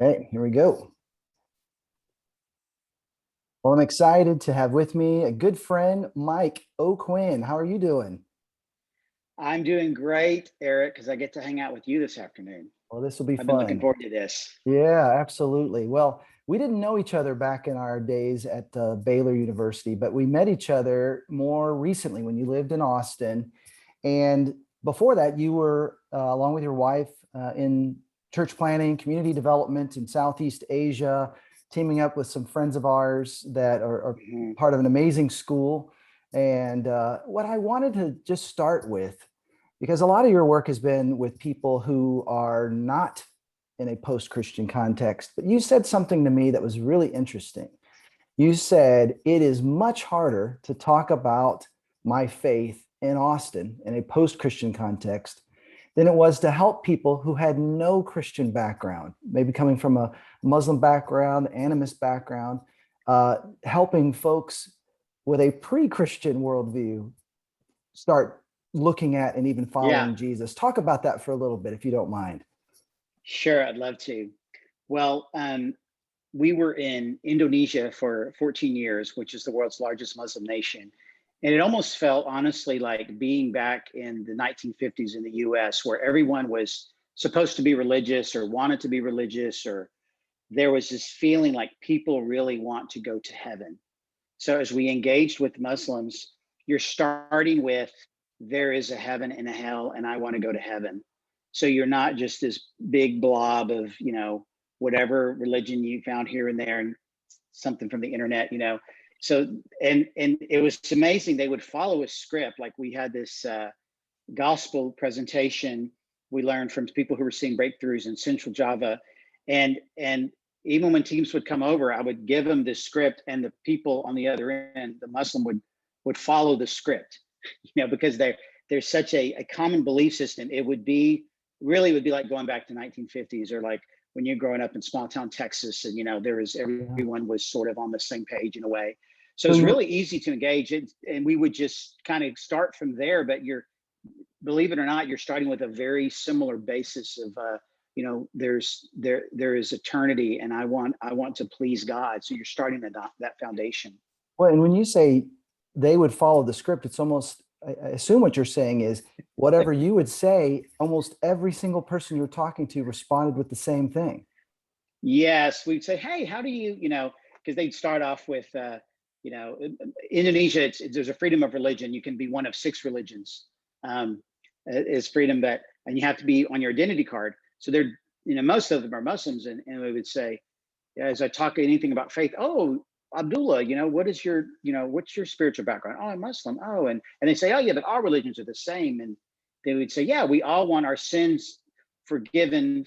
Okay, here we go. Well, I'm excited to have with me a good friend, Mike O'Quinn. How are you doing? I'm doing great, Eric, because I get to hang out with you this afternoon. Well, this will be I've been looking fun. forward to this. Yeah, absolutely. Well, we didn't know each other back in our days at Baylor University, but we met each other more recently when you lived in Austin. And before that, you were, along with your wife, in church planning, community development in Southeast Asia, teaming up with some friends of ours that are Mhm. part of an amazing school. And what I wanted to just start with, because a lot of your work has been with people who are not in a post-Christian context, but you said something to me that was really interesting. You said it is much harder to talk about my faith in Austin in a post-Christian context than it was to help people who had no Christian background, maybe coming from a Muslim background, animist background, helping folks with a pre-Christian worldview start looking at and even Yeah, following Jesus. Talk about that for a little bit, if you don't mind. sure. I'd love to. Well, we were in Indonesia for 14 years, which is the world's largest Muslim nation. And it almost felt, honestly, like being back in the 1950s in the US, where everyone was supposed to be religious or wanted to be religious, or there was this feeling like people really want to go to heaven. So as we engaged with Muslims, you're starting with there is a heaven and a hell, and I want to go to heaven. So you're not just this big blob of, whatever religion you found here and there and something from the internet. So and it was amazing. They would follow a script. Like we had this gospel presentation we learned from people who were seeing breakthroughs in Central Java, and even when teams would come over, I would give them this script, and the people on the other end, the Muslim would follow the script, because there's such a common belief system. It would be really would be like going back to 1950s, or like when you're growing up in small town Texas, and there was Yeah. everyone was sort of on the same page in a way. So So it's you're really easy to engage it, and we would just kind of start from there. But you're believe it or not, you're starting with a very similar basis of there is eternity, and I want to please God. So you're starting that foundation. well, and when you say they would follow the script, it's almost, I assume what you're saying is whatever you would say, almost every single person you were talking to responded with the same thing. Yes, we'd say, hey, how do because they'd start off with you know Indonesia, there's a freedom of religion. You can be one of six religions, um, is freedom, that and you have to be on your identity card. So they're most of them are Muslims, and we would say, as I talk anything about faith, oh, Abdullah, what is your, what's your spiritual background? Oh, I'm Muslim. Oh, and they say, oh yeah, but our religions are the same. And they would say, yeah, we all want our sins forgiven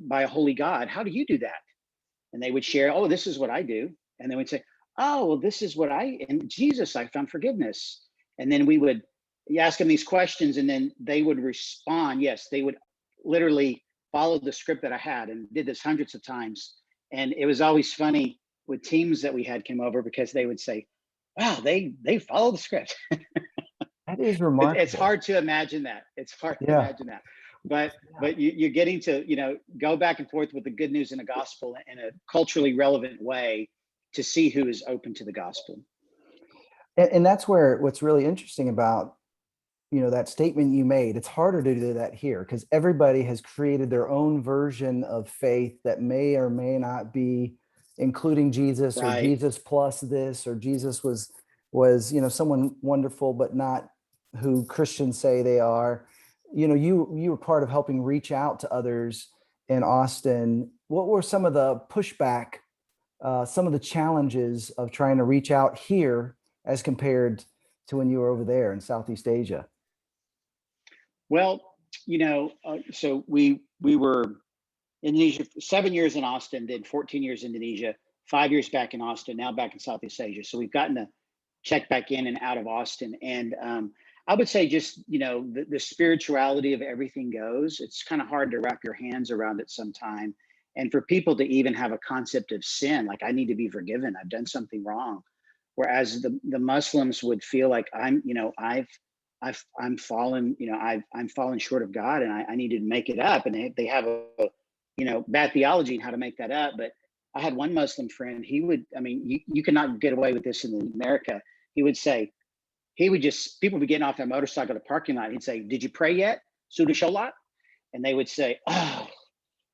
by a holy God. How do you do that? And they would share, oh, this is what I do. And then we'd say, oh, well, this is what in Jesus, I found forgiveness. And then we would ask them these questions, and then they would respond. Yes, they would literally follow the script that I had, and did this hundreds of times. And it was always funny with teams that we had come over, because they would say, wow, they follow the script. That is It's remarkable. hard to imagine that. It's hard to Yeah. imagine that. But Yeah. but you're getting to go back and forth with the good news and the gospel in a culturally relevant way, to see who is open to the gospel. And that's where what's really interesting about, that statement you made, it's harder to do that here because everybody has created their own version of faith that may or may not be including Jesus, or Right. Jesus plus this, or Jesus was someone wonderful but not who Christians say they are. You were part of helping reach out to others in Austin. What were some of the pushback, some of the challenges of trying to reach out here as compared to when you were over there in Southeast Asia? Well, so we were Indonesia 7 years in Austin, then 14 years in Indonesia, 5 years back in Austin, now back in Southeast Asia. So we've gotten to check back in and out of Austin. And I would say, just the spirituality of everything goes. It's kind of hard to wrap your hands around it sometime. And for people to even have a concept of sin, like I need to be forgiven, I've done something wrong. Whereas the Muslims would feel like I'm fallen, I'm fallen short of God, and I needed to make it up. And they have a bad theology and how to make that up. But I had one Muslim friend, he would, I mean, you cannot get away with this in America. He would say, people would be getting off their motorcycle at the parking lot. He'd say, "Did you pray yet? Suda Sholat?" And they would say, "Oh,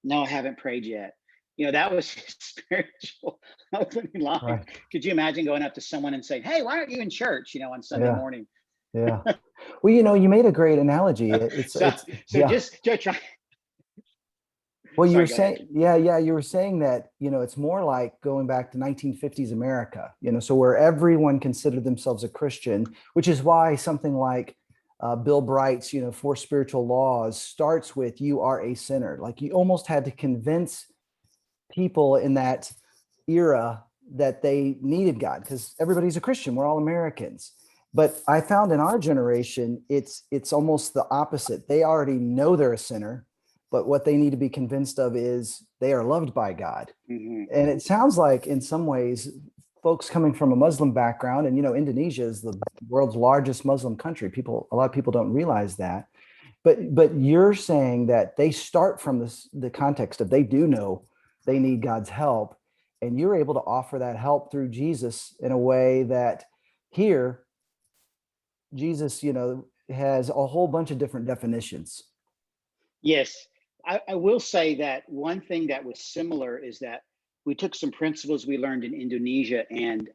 no, I haven't prayed yet." That was his spiritual opening line. Right. Could you imagine going up to someone and saying, "Hey, why aren't you in church, on Sunday Yeah. morning?" Yeah. Well, you made a great analogy. So, Yeah. just try. Well, you were Sorry, go ahead. saying, yeah, you were saying that, it's more like going back to 1950s America, so where everyone considered themselves a Christian, which is why something like Bill Bright's, Four Spiritual Laws starts with, "You are a sinner." Like, you almost had to convince people in that era that they needed God because everybody's a Christian. We're all Americans. But I found in our generation, it's almost the opposite. They already know they're a sinner, but what they need to be convinced of is they are loved by God. Mm-hmm. And it sounds like, in some ways, folks coming from a Muslim background, and Indonesia is the world's largest Muslim country. A lot of people don't realize that. But you're saying that they start from the context of they do know they need God's help, and you're able to offer that help through Jesus in a way that here Jesus, has a whole bunch of different definitions. Yes, I will say that one thing that was similar is that we took some principles we learned in Indonesia and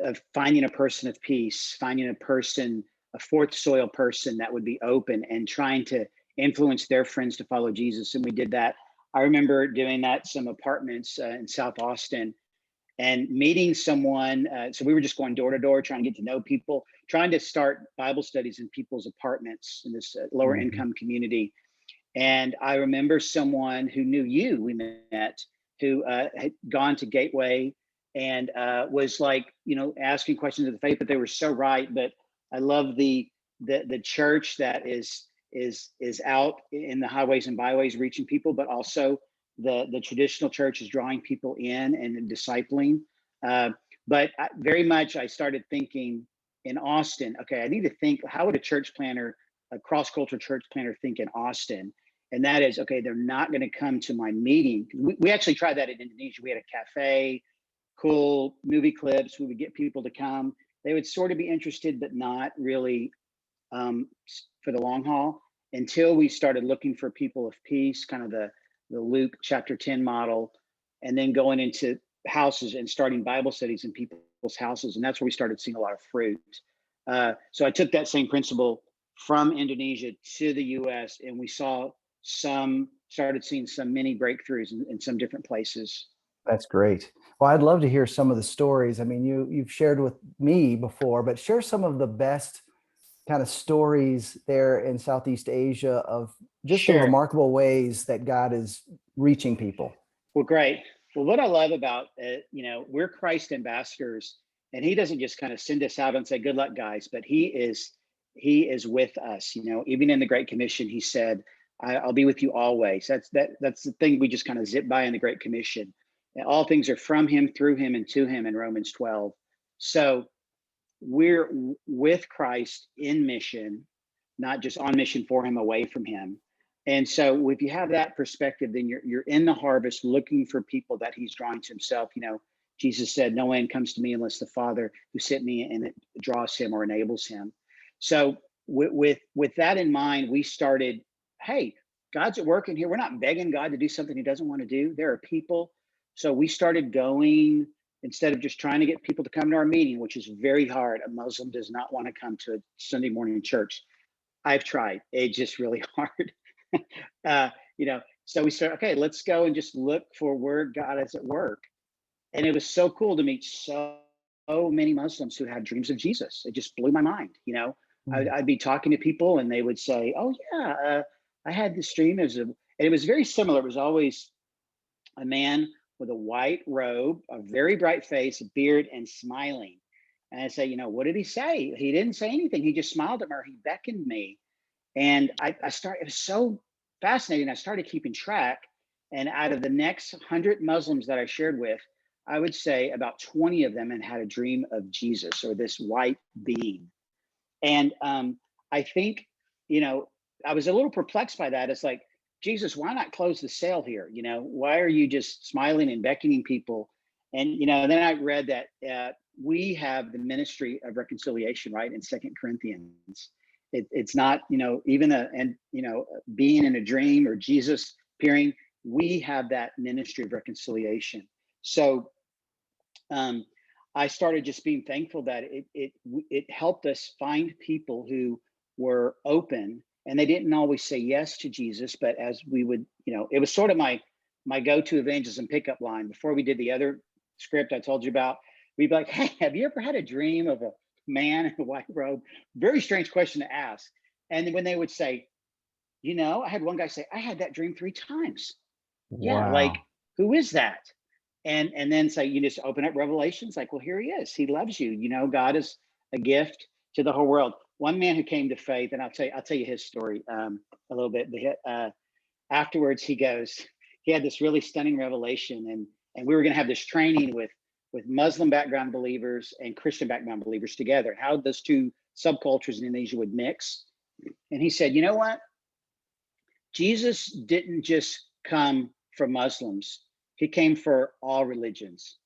of finding a person of peace, finding a fourth soil person that would be open and trying to influence their friends to follow Jesus. And we did that. I remember doing that some apartments in South Austin and meeting someone. So we were just going door to door, trying to get to know people, trying to start Bible studies in people's apartments in this lower income community. And I remember someone who knew we met, who had gone to Gateway and was like, asking questions of the faith, but they were so right. But I love the church that is out in the highways and byways reaching people, but also the traditional church is drawing people in and discipling. But very much I started thinking in Austin, okay, I need to think, how would a cross-cultural church planner think in Austin? And that is, okay, they're not going to come to my meeting. We actually tried that in Indonesia. We had a cafe, cool movie clips. We would get people to come. They would sort of be interested, but not really for the long haul, until we started looking for people of peace, kind of the Luke chapter 10 model, and then going into houses and starting Bible studies in people's houses. And that's where we started seeing a lot of fruit. So I took that same principle from Indonesia to the US, and we started seeing some mini breakthroughs in some different places. That's great. Well, I'd love to hear some of the stories. I mean, you've shared with me before, but share some of the best kind of stories there in Southeast Asia of just the remarkable ways that God is reaching people. Well, great. Well, what I love about we're Christ ambassadors, and He doesn't just kind of send us out and say, "Good luck, guys," but He is with us. Even in the Great Commission, He said, "I'll be with you always." That's the thing we just kind of zip by in the Great Commission. And all things are from Him, through Him, and to Him in Romans 12. So we're with Christ in mission, not just on mission for Him, away from Him. And so if you have that perspective, then you're in the harvest looking for people that He's drawing to Himself. Jesus said, "No man comes to me unless the Father who sent me and it draws him or enables him." So with that in mind, we started, hey, God's at work in here. We're not begging God to do something He doesn't want to do. There are people. So we started going, instead of just trying to get people to come to our meeting, which is very hard. A Muslim does not want to come to a Sunday morning church. I've tried. It's just really hard. So we started, okay, let's go and just look for where God is at work. And it was so cool to meet so many Muslims who had dreams of Jesus. It just blew my mind. I'd be talking to people and they would say, "Oh yeah, I had this dream and it was very similar. It was always a man with a white robe, a very bright face, a beard, and smiling." And I say, "What did he say?" He didn't say anything. He just smiled at me, or he beckoned me. And I started, it was so fascinating. I started keeping track. And out of the next 100 Muslims that I shared with, I would say about 20 of them had a dream of Jesus or this white being. And I think, I was a little perplexed by that. It's like, Jesus, why not close the sale here? You know, why are you just smiling and beckoning people? And, you know, then I read that we have the ministry of reconciliation, right? In Second Corinthians. It's not, you know, even being in a dream or Jesus appearing, we have that ministry of reconciliation. So I started just being thankful that it helped us find people who were open, and they didn't always say yes to Jesus, but as we would, you know, it was sort of my go-to evangelism pickup line. Before we did the other script I told you about, we'd be like, hey, have you ever had a dream of a man in a white robe? Very strange question to ask. And when they would say, you know, I had one guy say, I had that dream 3 times. Yeah, like, Wow. who is that? And then say, you just open up Revelations, like, well, here he is. He loves you. You know, God is a gift to the whole world. One man who came to faith, and I'll tell you his story a little bit. Afterwards, he had this really stunning revelation, and we were going to have this training with Muslim background believers and Christian background believers together, how those two subcultures in Indonesia would mix. And he said, you know what? Jesus didn't just come for Muslims. He came for all religions.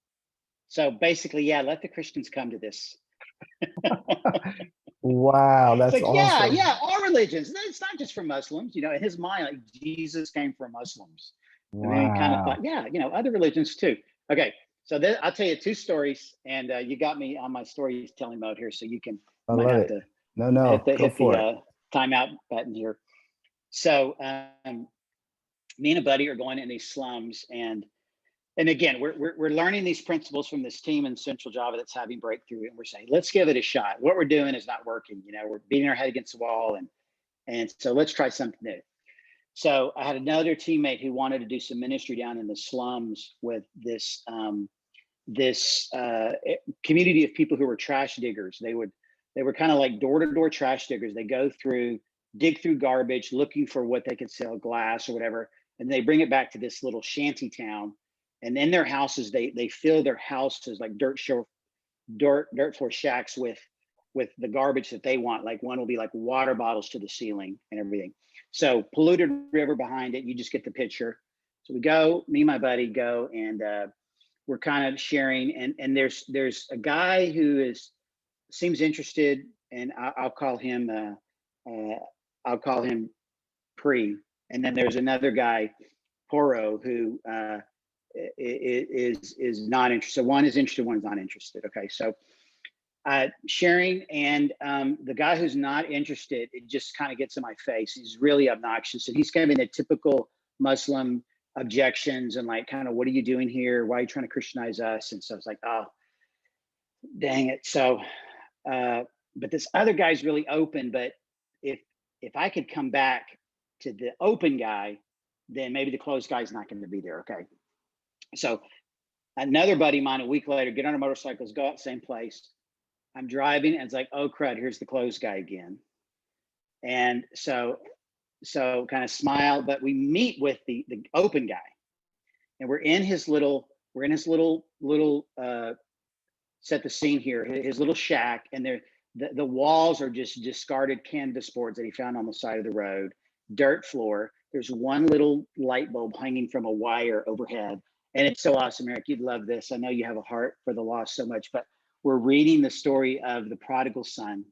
So basically, yeah, let the Christians come to this. Wow, It's that's like, yeah, awesome. yeah, all religions. It's not just for Muslims. You know, in his mind, like Jesus came for Muslims. And then he kind of thought, Wow. yeah, you know, other religions too. Okay, so then I'll tell you 2 stories, and you got me on my storytelling mode here, so you I might love have it. to No, no, go hit the for it. timeout button here. So me and a buddy are going in these slums, and again, we're learning these principles from this team in Central Java that's having breakthrough, and we're saying, let's give it a shot. What we're doing is not working. You know, we're beating our head against the wall, and so let's try something new. So I had another teammate who wanted to do some ministry down in the slums with this community of people who were trash diggers. They were kind of like door to door trash diggers. They go through, dig through garbage, looking for what they could sell, glass or whatever, and they bring it back to this little shanty town. And in their houses, they fill their houses like dirt floor shacks with the garbage that they want. Like one will be like water bottles to the ceiling and everything. So polluted river behind it. You just get the picture. So we go, me and my buddy go, and we're kind of sharing. And there's a guy who seems interested, and I'll call him Pre. And then there's another guy, Poro, who is not interested. So one is interested, one is not interested. Okay, so sharing, and the guy who's not interested, it just kind of gets in my face. He's really obnoxious, and he's kind of in a typical Muslim objections and like, kind of, what are you doing here? Why are you trying to Christianize us? And so it's like, oh, dang it. So, but this other guy's really open. But if I could come back to the open guy, then maybe the closed guy's not going to be there. Okay. So another buddy of mine, a week later, get on our motorcycles, go out same place. I'm driving, and it's like, oh crud, here's the closed guy again. And so kind of smile, but we meet with the open guy, and we're in his little set the scene here, his little shack, and the walls are just discarded canvas boards that he found on the side of the road, dirt floor. There's one little light bulb hanging from a wire overhead. And it's so awesome, Eric. You'd love this. I know you have a heart for the lost so much, but we're reading the story of the prodigal son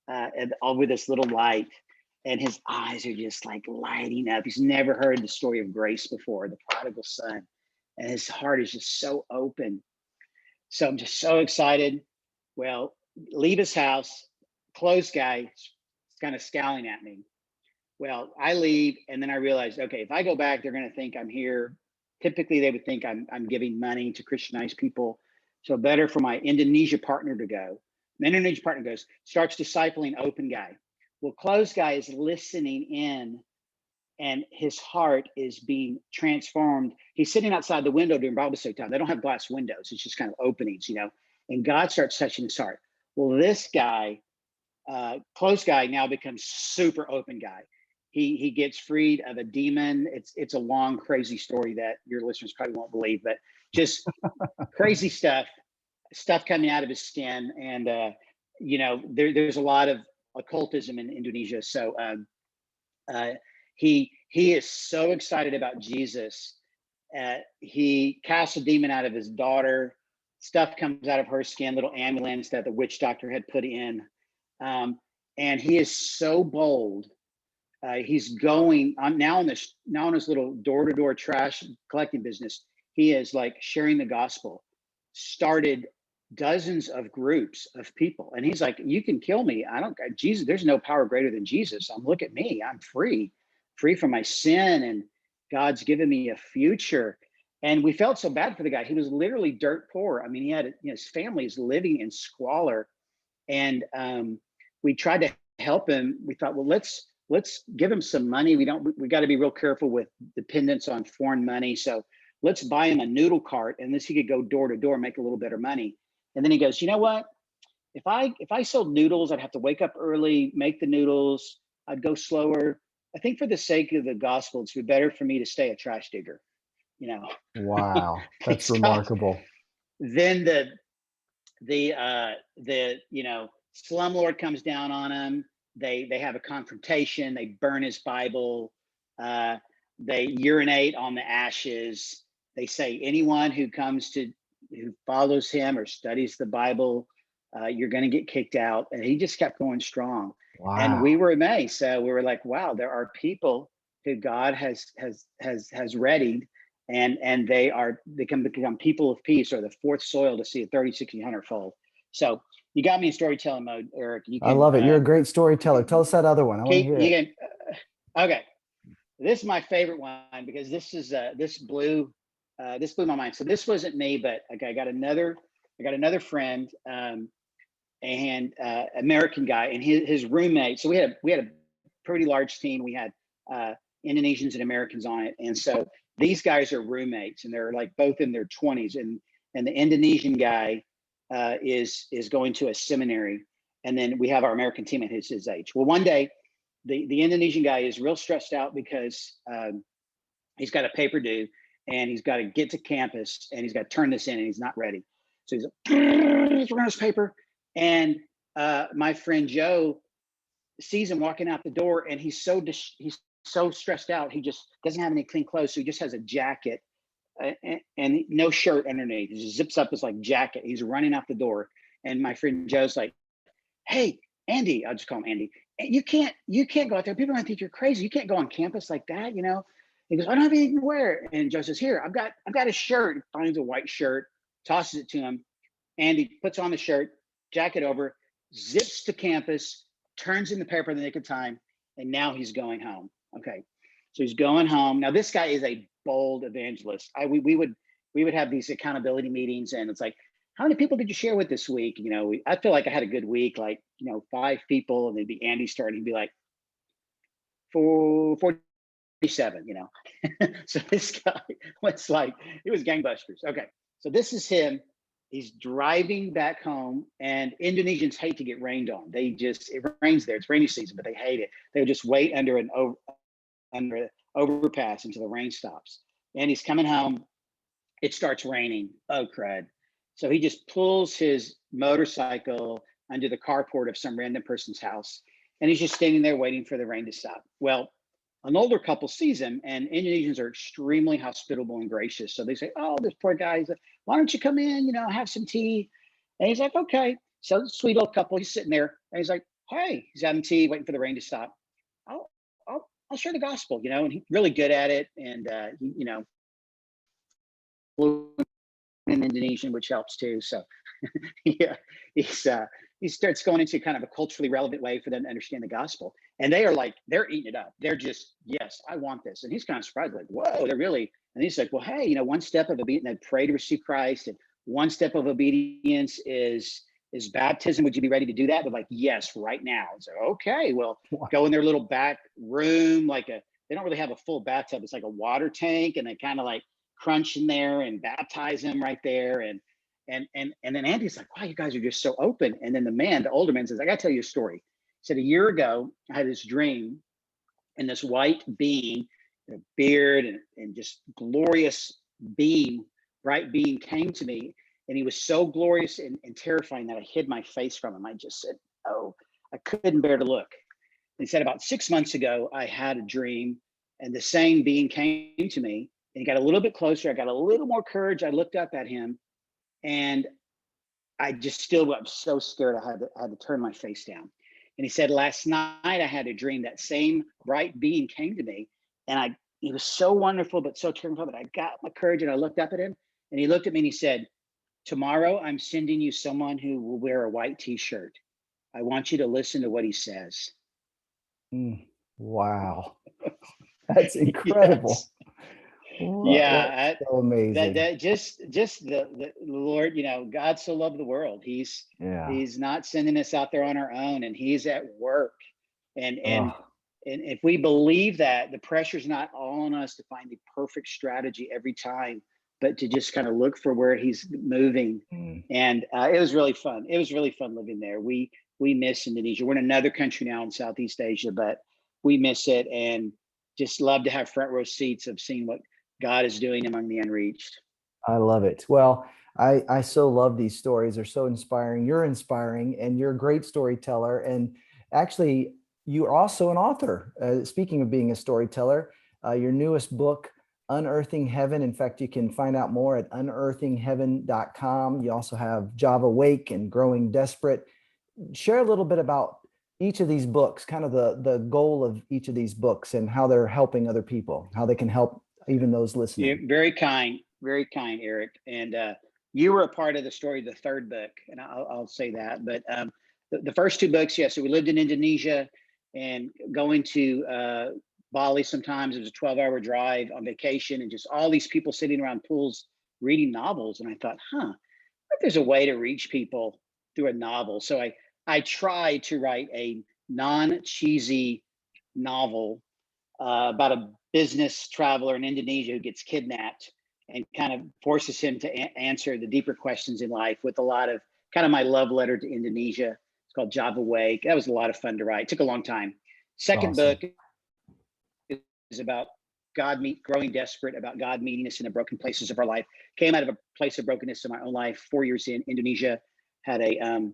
and over this little light, and his eyes are just like lighting up. He's never heard the story of grace before, the prodigal son, and his heart is just so open. So I'm just so excited. Well, leave his house, closed guy, kind of scowling at me. Well, I leave, and then I realized, okay, if I go back, they're going to think I'm here. Typically, they would think I'm giving money to Christianize people. So better for my Indonesia partner to go. My Indonesia partner goes, starts discipling open guy. Well, closed guy is listening in, and his heart is being transformed. He's sitting outside the window during Bible study time. They don't have glass windows. It's just kind of openings, you know, and God starts touching his heart. Well, this guy, closed guy, now becomes super open guy. He gets freed of a demon. It's a long, crazy story that your listeners probably won't believe, but just crazy stuff coming out of his skin. And, you know, there's a lot of occultism in Indonesia. So uh, he he is so excited about Jesus. He casts a demon out of his daughter. Stuff comes out of her skin, little amulets that the witch doctor had put in. And he is so bold. He's going on now in his little door-to-door trash collecting business. He is like sharing the gospel, started dozens of groups of people. And he's like, you can kill me. I don't, Jesus, there's no power greater than Jesus. Look at me. I'm free from my sin. And God's given me a future. And we felt so bad for the guy. He was literally dirt poor. I mean, he had, his family is living in squalor. And we tried to help him. We thought, well, let's give him some money. We got to be real careful with dependence on foreign money. So let's buy him a noodle cart, and this he could go door to door, make a little better money. And then he goes, you know what? If I sold noodles, I'd have to wake up early, make the noodles. I'd go slower. I think for the sake of the gospel, it's better for me to stay a trash digger. Wow, that's Praise God. remarkable. Then the slumlord comes down on him. They have a confrontation. They burn his Bible. They urinate on the ashes. They say anyone who follows him or studies the Bible, you're going to get kicked out. And he just kept going strong. Wow. And we were amazed. So we were like, wow, there are people who God has readied, and they can become people of peace, or the fourth soil to see a 30, 60, 100-fold. So you got me in storytelling mode, Eric. I love it. You're a great storyteller. Tell us that other one. I want to hear it. Okay. This is my favorite one because this blew my mind. So this wasn't me, but I got another friend, and American guy, and his roommate. So we had a pretty large team. We had Indonesians and Americans on it, and so these guys are roommates, and they're like both in their 20s. And the Indonesian guy is going to a seminary, and then we have our American team at his age. Well, one day, the Indonesian guy is real stressed out because he's got a paper due, and he's got to get to campus, and he's got to turn this in, and he's not ready. So he's around his paper, and my friend Joe sees him walking out the door, and he's so stressed out. He just doesn't have any clean clothes, so he just has a jacket and no shirt underneath. He just zips up his like jacket. He's running out the door, and my friend Joe's like, "Hey, Andy," I'll just call him Andy. You can't go out there. People are gonna think you're crazy. You can't go on campus like that, He goes, "I don't have anything to wear." And Joe says, "Here, I've got a shirt." He finds a white shirt, tosses it to him. Andy puts on the shirt, jacket over, zips to campus, turns in the paper in the nick of time, and now he's going home. Okay, so he's going home. Now this guy is a bold evangelist. We would have these accountability meetings, and it's like, how many people did you share with this week? I feel like I had a good week, like 5 people, and they'd be Andy starting. He'd be like 47. So this guy was like, it was gangbusters. Okay, so this is him. He's driving back home, and Indonesians hate to get rained on. It rains there. It's rainy season, but they hate it. They would just wait under an overpass until the rain stops. And he's coming home. It starts raining. Oh, crud. So he just pulls his motorcycle under the carport of some random person's house, and he's just standing there waiting for the rain to stop. Well, an older couple sees him, and Indonesians are extremely hospitable and gracious. So they say, "Oh, this poor guy, he's like, why don't you come in, have some tea?" And he's like, "Okay." So the sweet old couple, he's sitting there, and he's like, "Hey," he's having tea, waiting for the rain to stop. I'll share the gospel, and he's really good at it. And, in Indonesian, which helps too. So yeah, he starts going into kind of a culturally relevant way for them to understand the gospel. And they're eating it up. They're just, yes, I want this. And he's kind of surprised, like, whoa, they're really, and he's like, well, hey, one step of obedience, and pray to receive Christ. And one step of obedience is baptism. Would you be ready to do that? They're like, yes, right now. So, okay, well, go in their little back room, they don't really have a full bathtub. It's like a water tank, and they kind of like crunch in there and baptize him right there. And then Andy's like, wow, you guys are just so open. And then the older man says, I got to tell you a story. He said, a year ago, I had this dream, and this white being, a beard and just glorious being, bright being came to me. And he was so glorious and terrifying that I hid my face from him. I just said, oh, I couldn't bear to look. And he said, about 6 months ago, I had a dream And the same being came to me, and he got a little bit closer. I got a little more courage. I looked up at him, and I just still was so scared. I had to turn my face down. And he said, last night I had a dream that same bright being came to me, and he was so wonderful, but so terrible. But I got my courage and I looked up at him, and he looked at me and he said, tomorrow I'm sending you someone who will wear a white t-shirt. I want you to listen to what he says. Wow. That's incredible. Yes. That's Yeah, so amazing. that just the Lord, God so loved the world. Yeah. He's not sending us out there on our own, and he's at work. And and Oh, and if we believe that, the pressure's not all on us to find the perfect strategy every time, but to just kind of look for where he's moving. mm, And it was really fun. It was really fun living there. We miss Indonesia. We're in another country now in Southeast Asia, but we miss it, and just love to have front row seats of seeing what God is doing among the unreached. I love it. Well, I so love these stories. They're so inspiring. You're inspiring, and you're a great storyteller. And actually, you are also an author. Speaking of being a storyteller, your newest book, Unearthing Heaven. In fact, you can find out more at unearthingheaven.com. You also have Java Wake and Growing Desperate. Share a little bit about each of these books, kind of the goal of each of these books, and how they're helping other people, how they can help even those You're listening. very kind, Eric. And you were a part of the story of the third book, and I'll say that. But the first two books, yes. So we lived in Indonesia, and going to Bali sometimes. It was a 12-hour drive on vacation, and just all these people sitting around pools reading novels. And I thought, what if there's a way to reach people through a novel? So I tried to write a non-cheesy novel about a business traveler in Indonesia who gets kidnapped and kind of forces him to answer the deeper questions in life with a lot of kind of my love letter to Indonesia. It's called Java Wake. That was a lot of fun to write. It took a long time. Second Awesome. book is about growing desperate, about God meeting us in the broken places of our life. Came out of a place of brokenness in my own life. 4 years in Indonesia, had a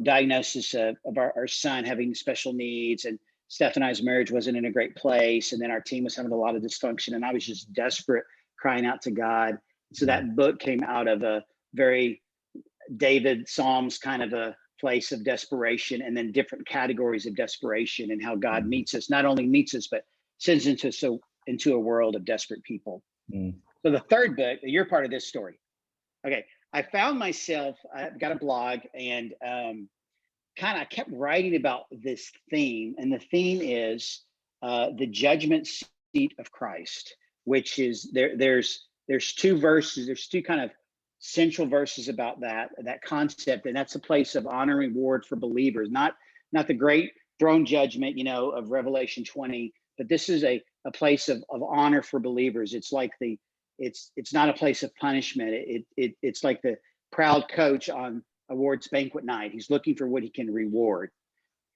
diagnosis of our son having special needs, and Steph and I's marriage wasn't in a great place, and then our team was having a lot of dysfunction, and I was just desperate, crying out to God. So Mm. that book came out of a very David Psalms kind of a place of desperation, and then different categories of desperation, and how God Mm. meets us, not only meets us, but sends into a world of desperate people. Mm. So the third book, you're part of this story. Okay. I found myself, I've got a blog, and I kept writing about this theme. And the theme is the judgment seat of Christ, which is there's two verses, there's two kind of central verses about that concept. And that's a place of honor and reward for believers, not the great throne judgment, of Revelation 20, but this is a place of honor for believers. It's like it's not a place of punishment. It's like the proud coach on awards banquet night. He's looking for what he can reward.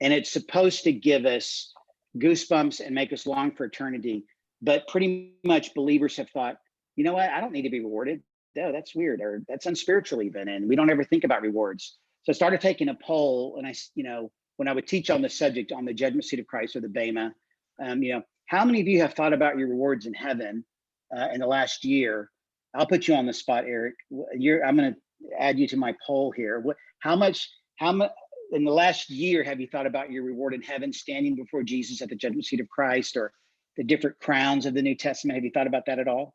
And it's supposed to give us goosebumps and make us long for eternity. But pretty much believers have thought, you know what? I don't need to be rewarded. No, that's weird, or that's unspiritual even. And we don't ever think about rewards. So I started taking a poll, and when I would teach on the subject on the judgment seat of Christ, or the Bema, how many of you have thought about your rewards in heaven in the last year? I'll put you on the spot, Eric. I'm going to add you to my poll here. How much in the last year have you thought about your reward in heaven, standing before Jesus at the judgment seat of Christ, or the different crowns of the New Testament? Have you thought about that at all?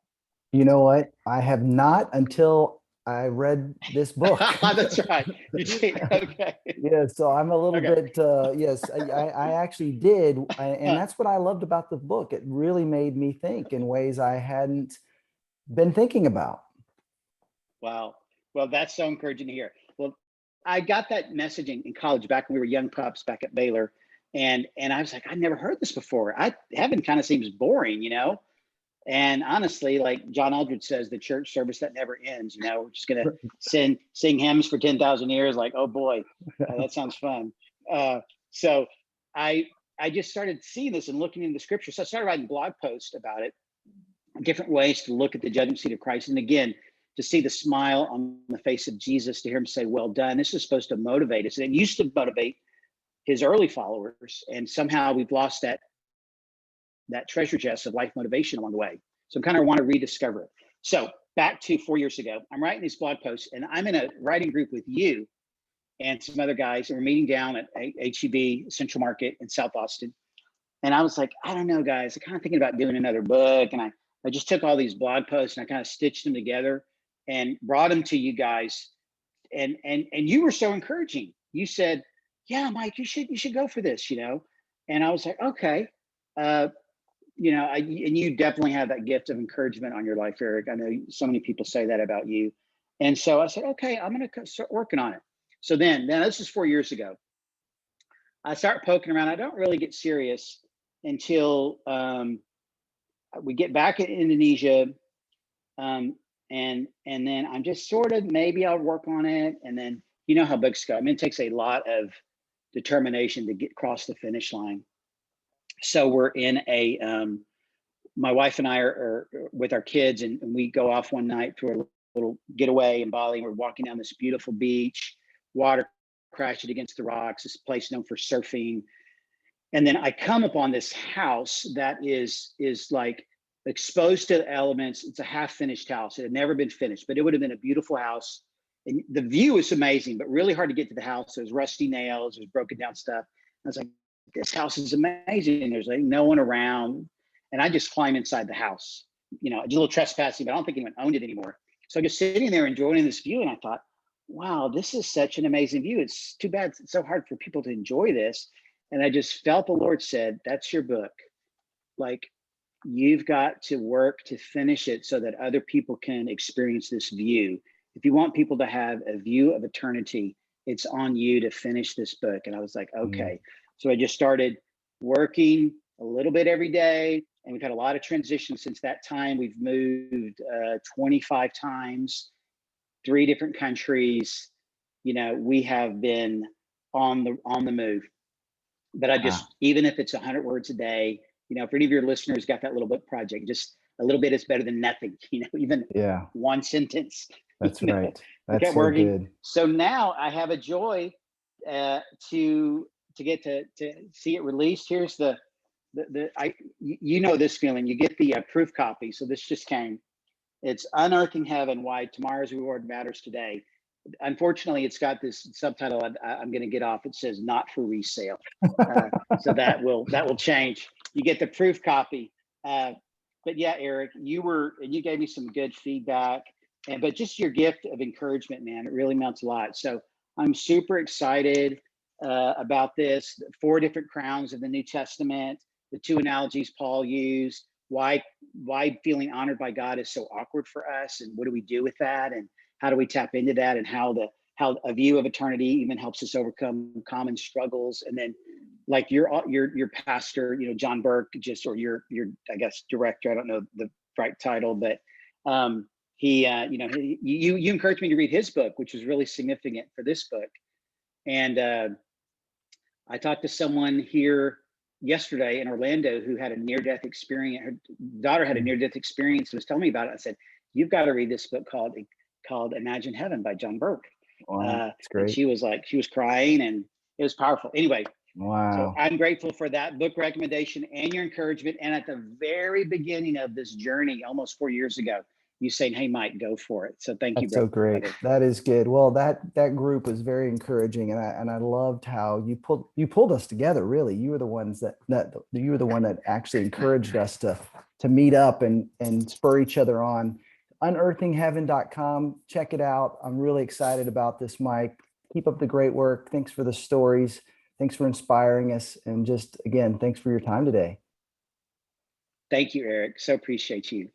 You know what? I have not until I read this book. That's right. You did. Okay. Yeah, so I'm a little Okay. bit, yes, I actually did. And Huh. that's what I loved about the book. It really made me think in ways I hadn't been thinking about. Wow. Well, that's so encouraging to hear. Well, I got that messaging in college back when we were young pups back at Baylor. And I was like, I never heard this before. Heaven kind of seems boring. And honestly, like John Eldredge says, the church service that never ends. We're just gonna sing hymns for 10,000 years. Like, oh boy, that sounds fun. So I I just started seeing this and looking into the scripture. So I started writing blog posts about it, different ways to look at the judgment seat of Christ. And again, to see the smile on the face of Jesus, to hear him say, well done. This is supposed to motivate us. And it used to motivate his early followers. And somehow we've lost that that treasure chest of life motivation along the way. So I kind of want to rediscover it. So back to 4 years ago, I'm writing these blog posts, and I'm in a writing group with you and some other guys, and we're meeting down at HEB Central Market in South Austin. And I was like, I don't know, guys, I'm kind of thinking about doing another book. And I just took all these blog posts and I kind of stitched them together and brought them to you guys. And you were so encouraging. You said, yeah, Mike, you should go for this, you know? And I was like, okay. You know, and you definitely have that gift of encouragement on your life, Eric. I know so many people say that about you. And so I said, okay, I'm going to start working on it. So then this is 4 years ago. I start poking around. I don't really get serious until we get back in Indonesia. And then I'm just sort of, maybe I'll work on it. And then, you know how books go. I mean, it takes a lot of determination to get across the finish line. So we're in my wife and I are with our kids, and we go off one night for a little getaway in Bali. We're walking down this beautiful beach, water crashing against the rocks, this place known for surfing. And then I come upon this house that is like exposed to the elements. It's a half finished house. It had never been finished, but it would have been a beautiful house. And the view is amazing, but really hard to get to the house. There's rusty nails, there's broken down stuff. I was like, this house is amazing. There's like no one around. And I just climb inside the house, you know, a little trespassing, but I don't think anyone owned it anymore. So I'm just sitting there enjoying this view. And I thought, wow, this is such an amazing view. It's too bad it's so hard for people to enjoy this. And I just felt the Lord said, that's your book. Like, you've got to work to finish it so that other people can experience this view. If you want people to have a view of eternity, it's on you to finish this book. And I was like, okay. So I just started working a little bit every day. And we've had a lot of transitions since that time. We've moved 25 times, 3 different countries. You know, we have been on the move. But I just, even if it's 100 words a day, you know, if any of your listeners got that little book project, just a little bit is better than nothing, you know, even one sentence. That's right. That's so working. Good. So now I have a joy to get to see it released. Here's you know this feeling. You get the proof copy. So this just came. It's Unearthing Heaven: Why Tomorrow's Reward Matters Today. Unfortunately, it's got this subtitle I'm going to get off. It says "Not for Resale," so that will change. You get the proof copy. But yeah, Eric, you gave me some good feedback, but just your gift of encouragement, man, it really meant a lot. So I'm super excited about this. 4 different crowns of the New Testament, the 2 analogies Paul used, why feeling honored by God is so awkward for us, and what do we do with that, and how do we tap into that, and how a view of eternity even helps us overcome common struggles. And then, like your pastor, you know, John Burke, or your I guess director, I don't know the right title, but he you know, you encouraged me to read his book, which was really significant for this book. And I talked to someone here yesterday in Orlando who had a near-death experience. Her daughter had a near-death experience and was telling me about it. I said, you've got to read this book called Imagine Heaven by John Burke. Wow, that's great. And she was crying, and it was powerful. Anyway, wow. So I'm grateful for that book recommendation and your encouragement. And at the very beginning of this journey, almost 4 years ago, you saying, "Hey, Mike, go for it." So thank you, brother. So great. That is good. Well, that group was very encouraging, and I loved how you pulled us together. Really, you were the ones that you were the one that actually encouraged us to meet up and spur each other on. Unearthingheaven.com. Check it out. I'm really excited about this, Mike. Keep up the great work. Thanks for the stories. Thanks for inspiring us. And just, again, thanks for your time today. Thank you, Eric. So appreciate you.